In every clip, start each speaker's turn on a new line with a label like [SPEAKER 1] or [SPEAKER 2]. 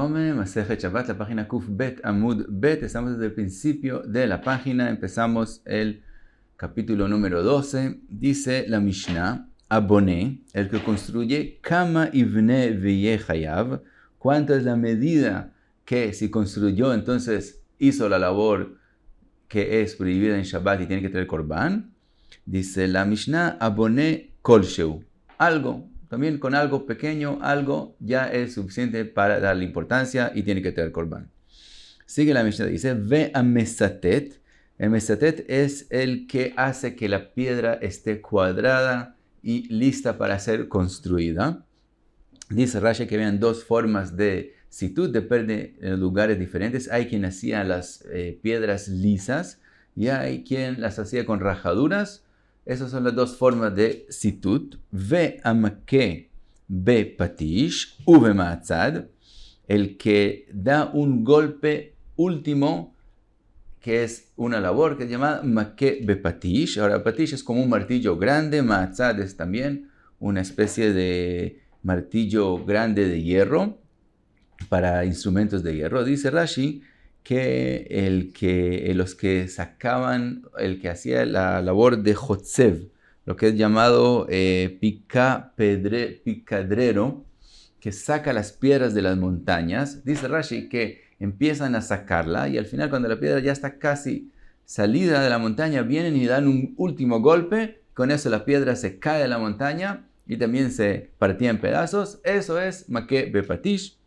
[SPEAKER 1] Shalom, Masejet Shabbat, la página Kuf Bet Amud Bet. Estamos desde el principio de la página, empezamos el capítulo número 12. Dice la Mishnah, Aboné, el que construye, Kama Ivne Veye Hayav, ¿cuánto es la medida que si construyó, entonces hizo la labor que es prohibida en Shabbat y tiene que traer Korban? Dice la Mishnah, Aboné Kolsheu, algo. También con algo pequeño, algo ya es suficiente para darle importancia y tiene que traer Korban. Sigue la Mishnah, dice, Ve a Mesatet. El Mesatet es el que hace que la piedra esté cuadrada y lista para ser construida. Dice Rashi que habían dos formas de situd, depende de lugares diferentes. Hay quien hacía las piedras lisas y hay quien las hacía con rajaduras. Esas son las dos formas de situt. Ve amake be patish uve ma'atzad, el que da un golpe último, que es una labor que se llama make be patish. Ahora, patish es como un martillo grande, ma'atzad es también una especie de martillo grande de hierro para instrumentos de hierro. Dice Rashi que los que sacaban, el que hacía la labor de Jotzev, lo que es llamado picadrero, que saca las piedras de las montañas, dice Rashi que empiezan a sacarla y al final cuando la piedra ya está casi salida de la montaña, vienen y dan un último golpe, con eso la piedra se cae de la montaña y también se partía en pedazos. Eso es Makeh Bepatish.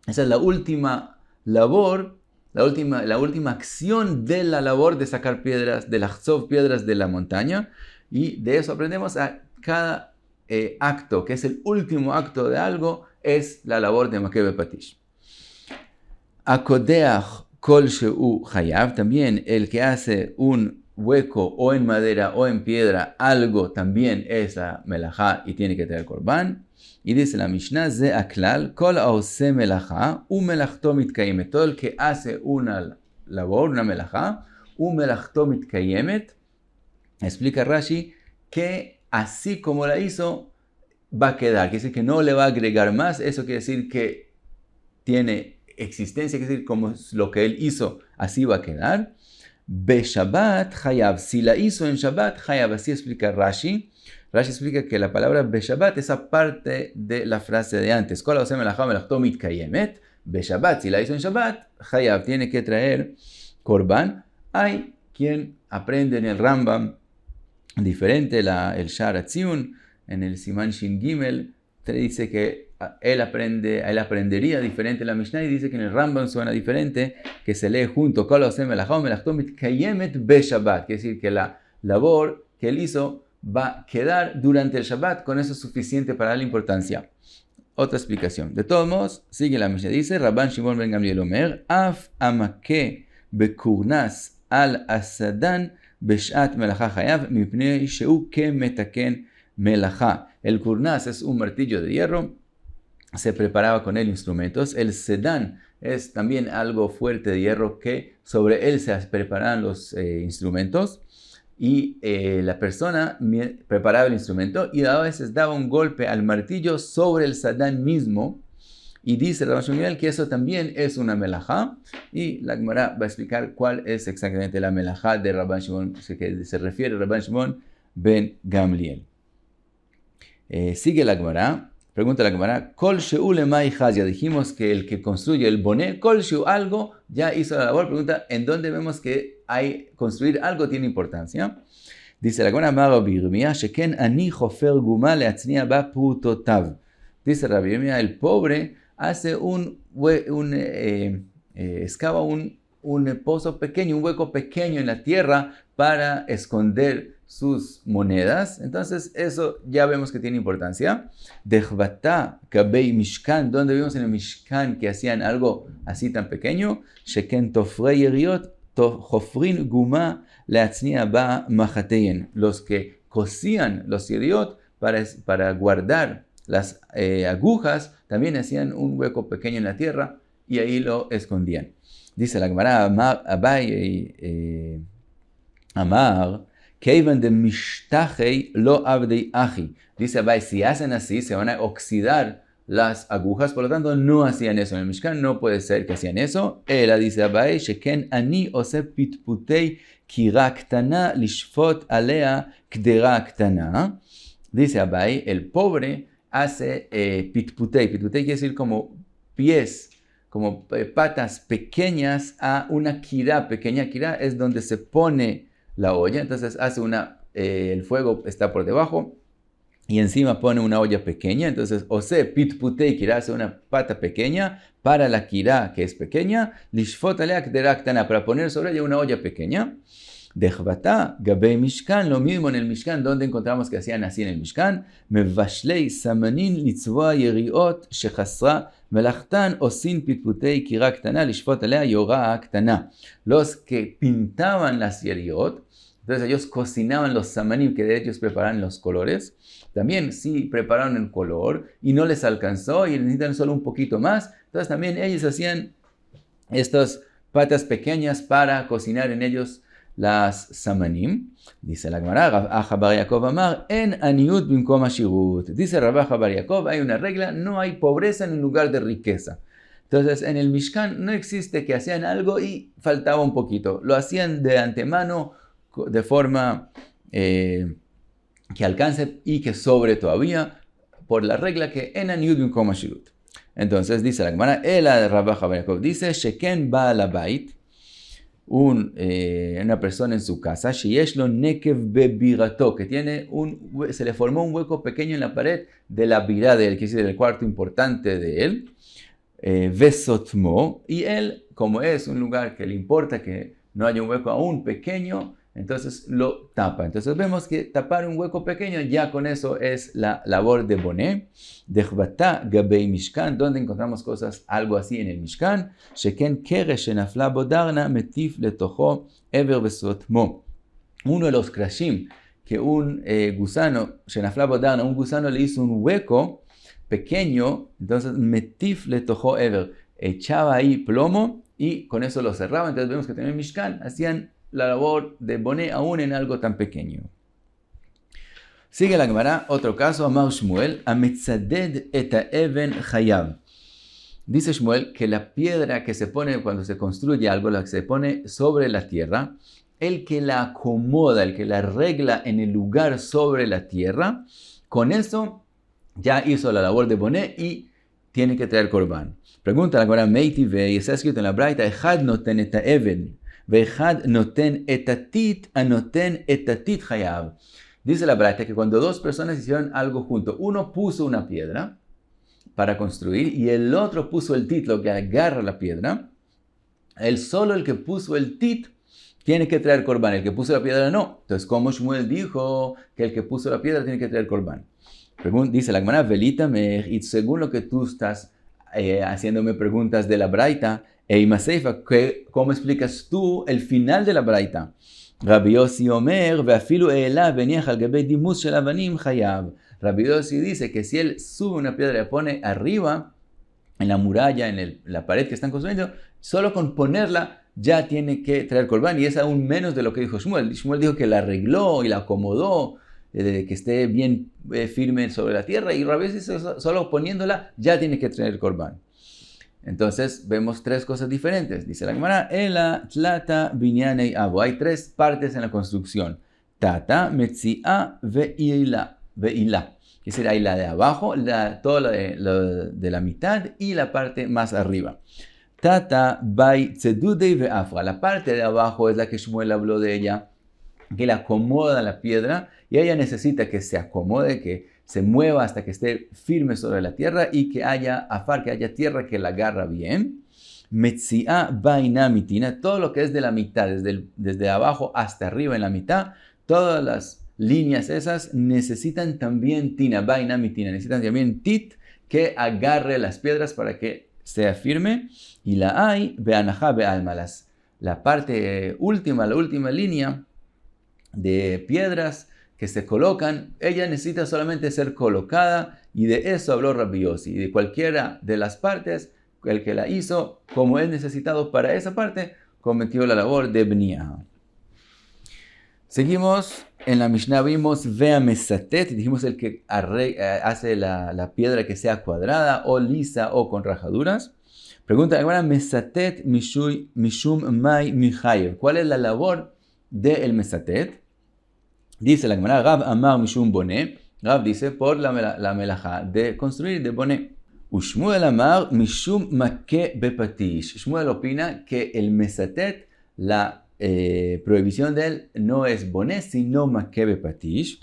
[SPEAKER 1] Esa es la última labor, la última acción de la labor de sacar piedras, de lahzov piedras de la montaña. Y de eso aprendemos a cada acto, que es el último acto de algo, es la labor de Makeh Bepatish. Akodeach kol she'u hayav, también el que hace un hueco o en madera o en piedra, algo también es la melajá y tiene que traer Korban. Y dice la Mishnah, ze aklal, kol haose melajá, u melachto mitkayemet. Todo el que hace una labor, una melajá, u melachto mitkayemet, explica Rashi que así como la hizo, va a quedar. Quiere decir que no le va a agregar más. Eso quiere decir que tiene existencia, quiere decir como lo que él hizo, así va a quedar. Be Shabbat hayav, si la hizo en Shabbat hayav, así explica Rashi. Rashi explica que la palabra Be Shabbat es aparte de la frase de antes. Kol haoseh melachá melachto mitkayemet. Be Shabbat, si la hizo en Shabbat, hayav, tiene que traer Korban. Hay quien aprende en el Rambam diferente, el Sha'ar HaTziyun, en el Siman Shin Gimel, te dice que él aprendería diferente la Mishnah y dice que en el Rambam suena diferente, que se lee junto, Kol haoseh melachá melachto mitkayemet be Shabbat, quiere decir que la labor que él hizo va a quedar durante el Shabbat, con eso es suficiente para darle importancia. Otra explicación. De todos modos, sigue la Mishnah, dice, Rabban Shimon ben Gamliel Omer, Af amake bekurnas al asadan beshat melachá hayav, mipnei she'u kemetaken melachá. El kurnas es un martillo de hierro, se preparaba con él instrumentos. El sedán es también algo fuerte de hierro que sobre él se preparaban los instrumentos. Y la persona preparaba el instrumento y a veces daba un golpe al martillo sobre el sadán mismo. Y dice Rabban Shmuel que eso también es una melajá. Y la Gemara va a explicar cuál es exactamente la melajá de Rabban Shimon, que se refiere a Rabban Shimon ben Gamliel. Sigue la Gemara. Pregunta la Gemara, Kol she'u lemai hazia. Dijimos que el que construye el boné, Kol she'u algo, ya hizo la labor. Pregunta, ¿en dónde vemos que construir algo tiene importancia? Dice la Gemara, Amar Rabbi Yirmiyah, sheken ani chofer guma leatzniya ba prutotav. Dice Rabbi Yirmiyah, el pobre hace excava un pozo pequeño, un hueco pequeño en la tierra para esconder sus monedas. Entonces eso ya vemos que tiene importancia. Dechvata kabei mishkan, donde vimos en el mishkan que hacían algo así tan pequeño. Sheken tofrei yeriot chofrin guma leatzniya ba machateyen. Los que cosían los yeriot para guardar las agujas, también hacían un hueco pequeño en la tierra y ahí lo escondían. Dice la Gemara, Abai Amar, Keivan de mishtachei lo abdei achi. Dice Abai, si hacen así, se van a oxidar las agujas, por lo tanto no hacían eso en el Mishkan, no puede ser que hacían eso. Ela dice Abai, sheken ani ose pitputei kira ktana lishfot alea kdera ktana. Dice Abai, el pobre hace pitputei. Pitputei quiere decir como pies, como patas pequeñas a una kira pequeña. Kira es donde se pone la olla, entonces hace el fuego está por debajo y encima pone una olla pequeña, entonces ose pitputei kira hace una pata pequeña para la kira que es pequeña, lishfot alea kdera ktana, para poner sobre ella una olla pequeña. Dechvata gabei mishkan, lo mismo en el Mishkan, donde encontramos que hacían así en el Mishkan, mevashlei samanin litzvoa yeriot shechasra melachtan osin pitputei kira ktana lishfot alea yora ktana. Los que pintaban las yeriot, entonces ellos cocinaban los samanim, que de ellos preparaban los colores. También si prepararon el color y no les alcanzó y necesitan solo un poquito más, entonces también ellos hacían estas patas pequeñas para cocinar en ellos las samanim. Dice la Gemara, Rav Acha bar Yaakov amar, en aniut bimkom ashirut. Dice Rav Acha bar Yaakov, hay una regla, no hay pobreza en lugar de riqueza. Entonces en el Mishkan no existe que hacían algo y faltaba un poquito. Lo hacían de antemano de forma que alcance y que sobre todavía, por la regla que en aniut bimkom ashirut. Entonces dice la Gemara, ela de Rav Acha bar Yaakov, dice sheken baal habait, una persona en su casa, sheyeshlo nekev bebirato, que tiene se le formó un hueco pequeño en la pared de la birá de él, que es el cuarto importante de él, vesotmo, y él, como es un lugar que le importa que no haya un hueco aún pequeño, entonces lo tapa. Entonces vemos que tapar un hueco pequeño, ya con eso es la labor de Boné. Dechvata gabei Mishkan, donde encontramos cosas algo así en el Mishkan. Sheken keresh shenafla bodarna metif letocho ever vesotmo. Uno de los krashim, que un gusano, shenafla bodarna, un gusano le hizo un hueco pequeño, entonces metif letocho ever, echaba ahí plomo y con eso lo cerraba. Entonces vemos que también en Mishkan hacían la labor de Boné aún en algo tan pequeño. Sigue la Gemara, otro caso, Amar Shmuel, Ametzaded et haeven chayav. Dice Shmuel que la piedra que se pone cuando se construye algo, la que se pone sobre la tierra, el que la acomoda, el que la arregla en el lugar sobre la tierra, con eso ya hizo la labor de Boné y tiene que traer Korban. Pregunta la Gemara, Meitive, y está escrito en la Braita, Echad noten et haeven, ve'echad noten etatit, anoten etatit chayav. Dice la Braita que cuando dos personas hicieron algo junto, uno puso una piedra para construir y el otro puso el tit, lo que agarra la piedra, solo el que puso el tit tiene que traer Korban, el que puso la piedra no. Entonces, como Shmuel dijo que el que puso la piedra tiene que traer Korban. Dice la Gemara, velítame, y según lo que tú estás haciéndome preguntas de la Braita, ¿cómo explicas tú el final de la Braita? Rabbi Yossi Omer, ve'afilu e'ela veniach al gabei dimus shel avanim chayav. Rabbi Yossi dice que si él sube una piedra y la pone arriba, en la muralla, en la pared que están construyendo, solo con ponerla ya tiene que traer Korban, y es aún menos de lo que dijo Shmuel. Shmuel dijo que la arregló y la acomodó, que esté bien firme sobre la tierra, y Rabbi Yossi dice solo poniéndola ya tiene que traer Korban. Entonces vemos tres cosas diferentes. Dice la Gemara, Ela, Tlata, Binyanei Abo. Hay tres partes en la construcción. Tata, Metzi'a, Ve'ila. Que será ahí la de abajo, toda la de la mitad y la parte más arriba. Tata, Bai, Tzedudei, Ve'afra. La parte de abajo es la que Shmuel habló de ella, que le acomoda la piedra y ella necesita que se acomode, que se mueva hasta que esté firme sobre la tierra y que haya afar, que haya tierra que la agarra bien. Metzi'a baina mitina, todo lo que es de la mitad, desde abajo hasta arriba en la mitad, todas las líneas esas necesitan también tina, baina mitina, necesitan también tit que agarre las piedras para que sea firme. Y la hay, be'anajá be'alma, la parte última, la última línea de piedras que se colocan, ella necesita solamente ser colocada, y de eso habló Rabbi Yossi. Y de cualquiera de las partes, el que la hizo, como es necesitado para esa parte, cometió la labor de Bniah. Seguimos En la Mishnah vimos vea mesatet, dijimos el que hace la piedra que sea cuadrada o lisa o con rajaduras. Pregunta ahora, mesatet mishum mai michayev. ¿Cuál es la labor del mesatet? Dice la Gemara, Rav amar mishum boné. Rav dice por la melajá de construir, de boné. Ushmuel amar mishum make bepatish. Shmuel opina que el mesatet, la prohibición de él no es boné, sino make bepatish.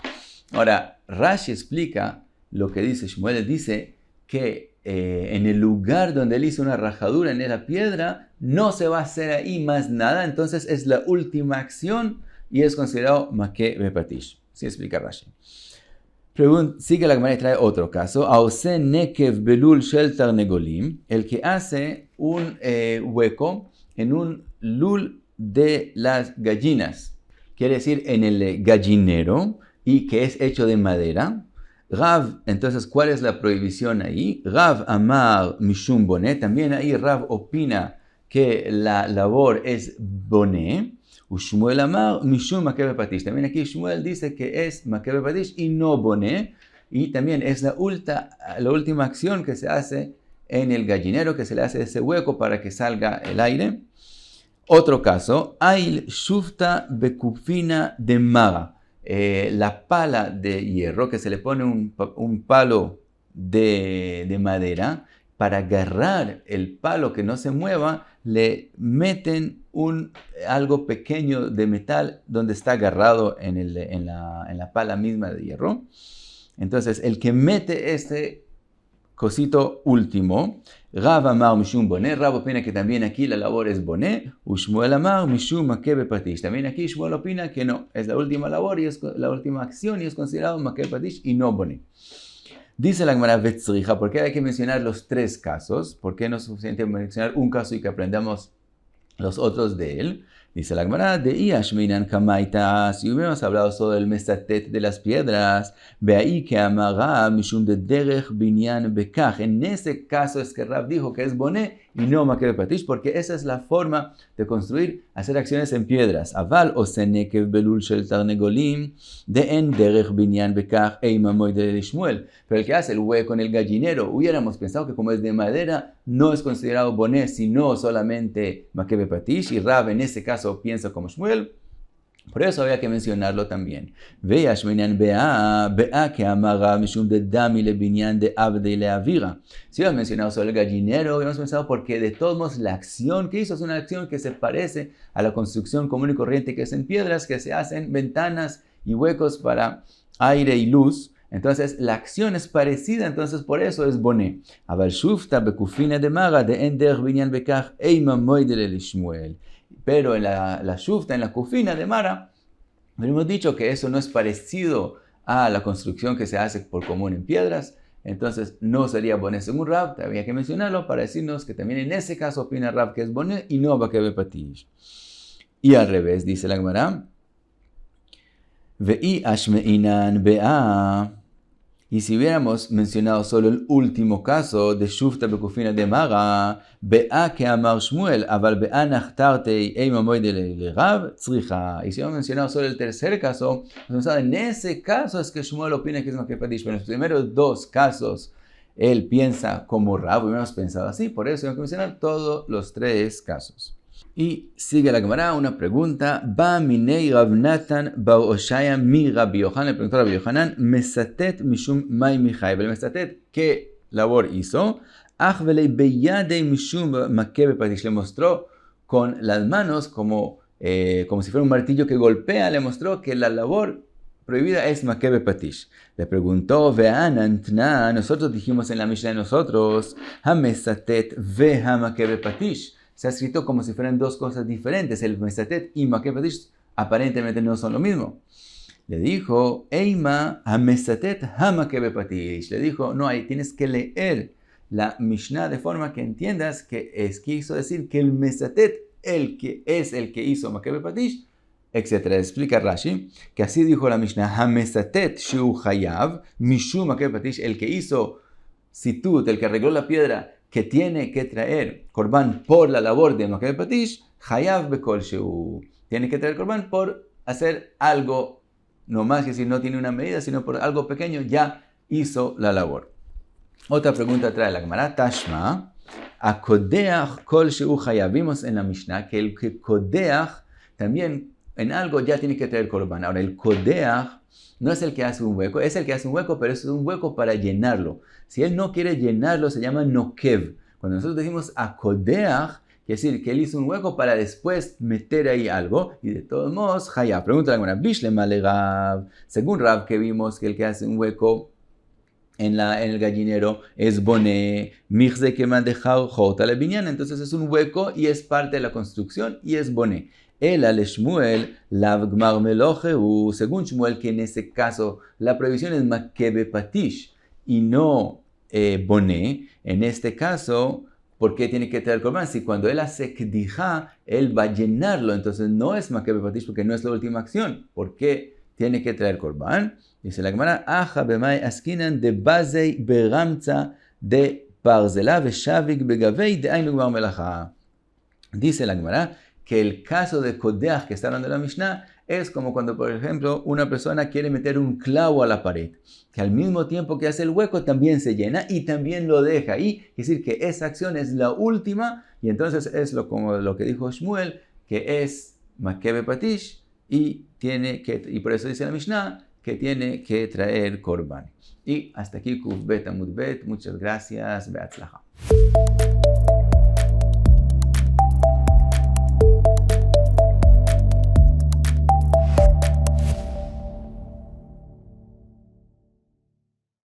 [SPEAKER 1] Ahora, Rashi explica lo que dice Shmuel. Él dice que en el lugar donde él hizo una rajadura en la piedra, no se va a hacer ahí más nada, entonces es la última acción y es considerado make bepatish. Así explica Rashi. Sigue la Gemara y trae otro caso. Aose nekev belul shel tarnegolim, el que hace un hueco en un lul de las gallinas, quiere decir en el gallinero, y que es hecho de madera. Rav, entonces, ¿cuál es la prohibición ahí? Rav amar mishum boné, también ahí Rav opina que la labor es boné. Shmuel amar mishum make bepatish, también aquí Shmuel dice que es make bepatish y no boné, y también es la última acción que se hace en el gallinero, que se le hace ese hueco para que salga el aire. Otro caso, ail shufta bekufina de maga. La pala de hierro, que se le pone un palo de madera, para agarrar el palo que no se mueva, le meten algo pequeño de metal donde está agarrado en la pala misma de hierro. Entonces, el que mete este cosito último, Rav amar mishum boné, Rav opina que también aquí la labor es boné, Shmuel amar mishum make bepatish. También aquí Shmuel opina que no, es la última labor y es la última acción y es considerado make bepatish y no boné. Dice la Gemara vetzricha, ¿por qué hay que mencionar los tres casos? ¿Por qué no es suficiente mencionar un caso y que aprendamos los otros de él? Dice la Gemara, de Iashminan Kamaita, si hubiéramos hablado sobre el mesatet de las piedras, ve ahí que amara mishum de derech binyan bekach. En ese caso es que Rav dijo que es boné y no make bepatish, porque esa es la forma de construir, hacer acciones en piedras. Aval o senekev belul shel tarnegolim, de en derech binyan bekach eima moide de Shmuel. Pero el que hace el hueco en el gallinero, hubiéramos pensado que como es de madera, no es considerado boné, sino solamente make bepatish, y Rav en ese caso piensa como Shmuel, por eso había que mencionarlo también. Vea Shminan bea que amara mishum de dami le binyan de abde le avira. Si hemos mencionado sobre el gallinero, hemos pensado porque de todos modos la acción que hizo es una acción que se parece a la construcción común y corriente que es en piedras, que se hacen ventanas y huecos para aire y luz. Entonces la acción es parecida, entonces por eso es boné. Aval shufta bekufina de maga de ender binyan bekach eima moidele le Shmuel. Pero en la shufta, en la kufina de Mara, hemos dicho que eso no es parecido a la construcción que se hace por común en piedras, entonces no sería boné según Rav, había que mencionarlo para decirnos que también en ese caso opina Rav que es boné y no make bepatish. Y al revés, dice la Gemara, ve'i ashmeinan be'a. Y si hubiéramos mencionado solo el último caso de Shufta Bekufina de Mara, Be'a que amar Shmuel, aval Be'a nachtartei eima moide le Rav, tzricha. Y si hubiéramos mencionado solo el tercer caso, en ese caso es que Shmuel opina que es make bepatish. Pero en los primeros dos casos, él piensa como Rav, hubiéramos pensado así, por eso hay que mencionar todos los tres casos. Y sigue la Gemara una pregunta. Ba minei Rav Natan bar Oshaya mi Rabbi Yohanan. Le preguntó a Rabbi Yohanan, mesatet mishum mai michayev. El mesatet, ¿qué labor hizo? Ach velei beyadei mishum make bepatish. Le mostró con las manos como si fuera un martillo que golpea. Le mostró que la labor prohibida es make bepatish. Le preguntó, ve'anantna. Nosotros dijimos en la Mishnah de nosotros, ha mesatet ve ha make bepatish. Se ha escrito como si fueran dos cosas diferentes. El mesatet y make bepatish aparentemente no son lo mismo. Le dijo, Eima ha-mesatet ha-make bepatish. Le dijo, no, ahí tienes que leer la Mishnah de forma que entiendas que quiso decir que el mesatet, el que hizo make bepatish, etc. Explica Rashi, que así dijo la Mishnah, ha-mesatet shu chayav, mishu make bepatish, el que hizo situt, el que arregló la piedra, que tiene que traer Corban por la labor de make bepatish, chayav bekol sheu. Tiene que traer Corban por hacer algo no más que si no tiene una medida, sino por algo pequeño, ya hizo la labor. Otra pregunta trae la Gemara, Tashma, a kodeach kol sheu chayav. Vimos en la Mishnah que el que kodeach también en algo ya tiene que traer korban. Ahora, el kodeach no es el que hace un hueco, es el que hace un hueco, pero es un hueco para llenarlo. Si él no quiere llenarlo, se llama nokev. Cuando nosotros decimos a kodeach, quiere decir que él hizo un hueco para después meter ahí algo, y de todos modos, chayav. Pregunta la Gemara, bishlema le Rab. Según Rab, que vimos que el que hace un hueco en el gallinero es boné, michze que me ha dejado jota le binyan, entonces es un hueco y es parte de la construcción y es boné. El al Shmuel, lav gmar melocheu, según Shmuel, que en ese caso la prohibición es makebe patish y no boné. En este caso, ¿por qué tiene que traer korban? Si cuando él hace kdija, él va a llenarlo, entonces no es makebe patish porque no es la última acción. ¿Por qué tiene que traer korban? Dice la Gemara, aja bemai askinan de bazei beramza de parzela veshavik begavei de ainu gmar melacha. Dice la Gemara que el caso de kodeach que está hablando la Mishnah es como cuando, por ejemplo, una persona quiere meter un clavo a la pared, que al mismo tiempo que hace el hueco también se llena y también lo deja ahí. Es decir, que esa acción es la última y entonces es como lo que dijo Shmuel, que es makebe patish y por eso dice la Mishnah que tiene que traer korban. Y hasta aquí Kuf Bet Amud Bet. Muchas gracias. Beatzlacha.